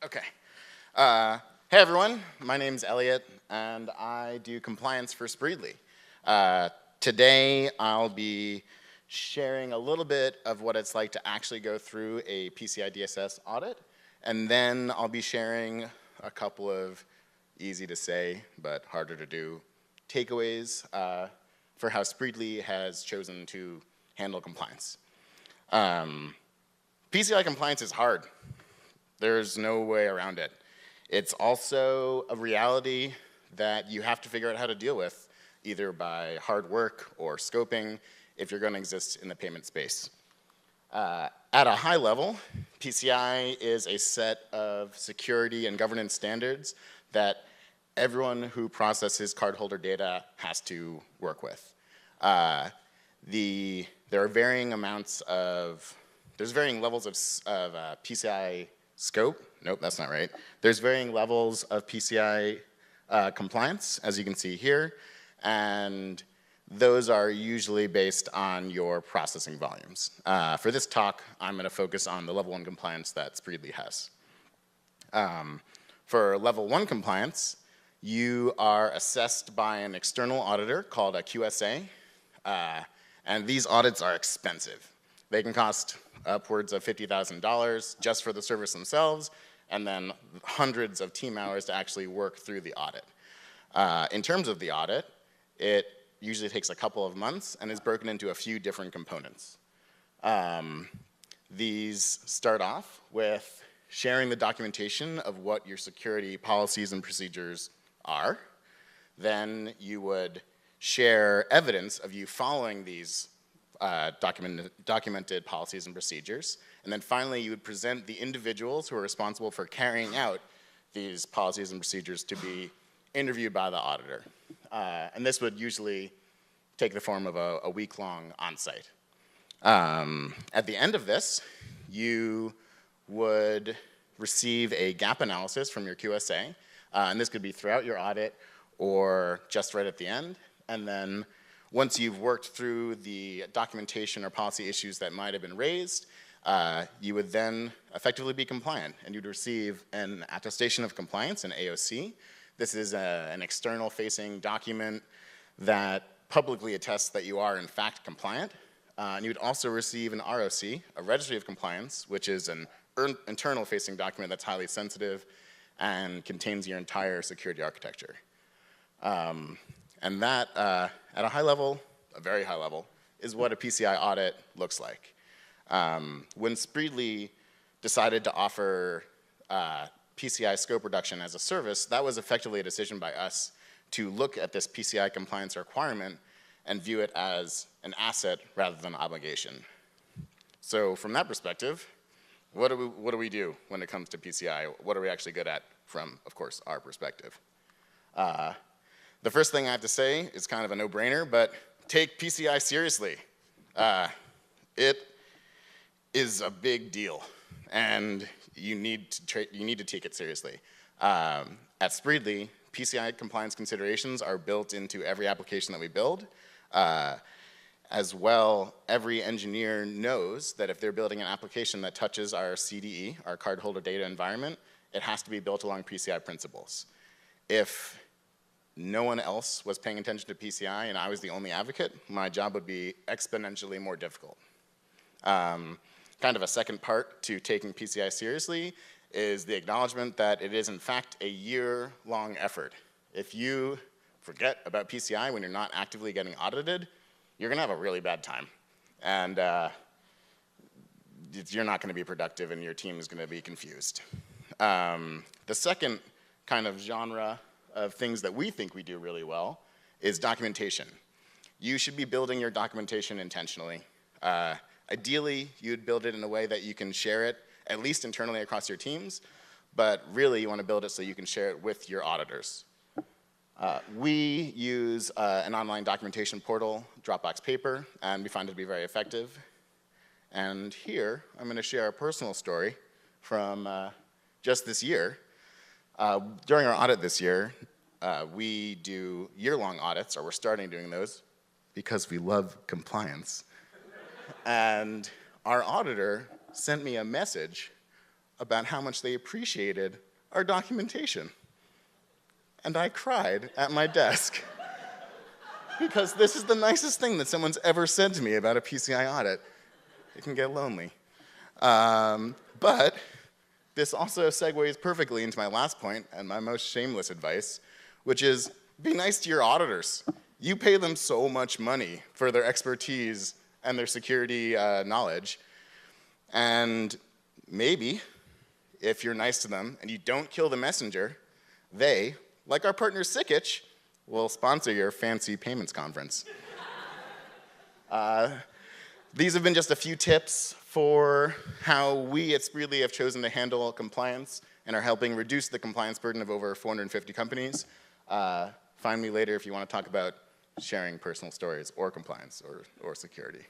Okay. Hey everyone, my name's Eliot, and I do compliance for Spreedly. Today I'll be sharing a little bit of what it's like to actually go through a PCI DSS audit, and then I'll be sharing a couple of easy to say but harder to do takeaways for how Spreedly has chosen to handle compliance. PCI compliance is hard. There's no way around it. It's also a reality that you have to figure out how to deal with, either by hard work or scoping, if you're going to exist in the payment space. At a high level, PCI is a set of security and governance standards that everyone who processes cardholder data has to work with. There are varying amounts of, there's varying levels of PCI scope. Nope, that's not right. There's varying levels of PCI compliance, as you can see here, and those are usually based on your processing volumes. For this talk, I'm going to focus on the level 1 compliance that Spreedly has. For level 1 compliance, you are assessed by an external auditor called a QSA, and these audits are expensive. They can cost upwards of $50,000 just for the service themselves, and then hundreds of team hours to actually work through the audit. In terms of the audit, it usually takes a couple of months and is broken into a few different components. These start off with sharing the documentation of what your security policies and procedures are. Then you would share evidence of you following these documented policies and procedures. And then finally, you would present the individuals who are responsible for carrying out these policies and procedures to be interviewed by the auditor. And this would usually take the form of a week-long on-site. At the end of this, you would receive a gap analysis from your QSA. And this could be throughout your audit or just right at the end. And then once you've worked through the documentation or policy issues that might have been raised, you would then effectively be compliant, and you'd receive an attestation of compliance, an AOC. This is an external-facing document that publicly attests that you are in fact compliant. And you'd also receive an ROC, a registry of compliance, which is an internal-facing document that's highly sensitive and contains your entire security architecture. And that, at a high level, a very high level, is what a PCI audit looks like. When Spreedly decided to offer PCI scope reduction as a service, that was effectively a decision by us to look at this PCI compliance requirement and view it as an asset rather than an obligation. So from that perspective, what do we do when it comes to PCI? What are we actually good at from, of course, our perspective? The first thing I have to say is kind of a no-brainer, but take PCI seriously. It is a big deal, and you need to take it seriously. At Spreedly, PCI compliance considerations are built into every application that we build. As well, every engineer knows that if they're building an application that touches our CDE, our cardholder data environment, it has to be built along PCI principles. If no one else was paying attention to PCI and I was the only advocate, my job would be exponentially more difficult. Kind of a second part to taking PCI seriously is the acknowledgement that it is in fact a year-long effort. If you forget about PCI when you're not actively getting audited, you're gonna have a really bad time. And you're not gonna be productive and your team is gonna be confused. The second kind of genre of things that we think we do really well is documentation. You should be building your documentation intentionally. Ideally, you'd build it in a way that you can share it, at least internally across your teams, but really you want to build it so you can share it with your auditors. We use an online documentation portal, Dropbox Paper, and we find it to be very effective. And here, I'm going to share a personal story from just this year. During our audit this year, we do year-long audits, or we're starting doing those, because we love compliance. And our auditor sent me a message about how much they appreciated our documentation. And I cried at my desk because this is the nicest thing that someone's ever said to me about a PCI audit. It can get lonely. But this also segues perfectly into my last point and my most shameless advice, which is be nice to your auditors. You pay them so much money for their expertise and their security knowledge. And maybe, if you're nice to them and you don't kill the messenger, they, like our partner Sikich, will sponsor your fancy payments conference. These have been just a few tips for how we at Spreedly have chosen to handle compliance and are helping reduce the compliance burden of over 450 companies. Find me later if you want to talk about sharing personal stories or compliance or security.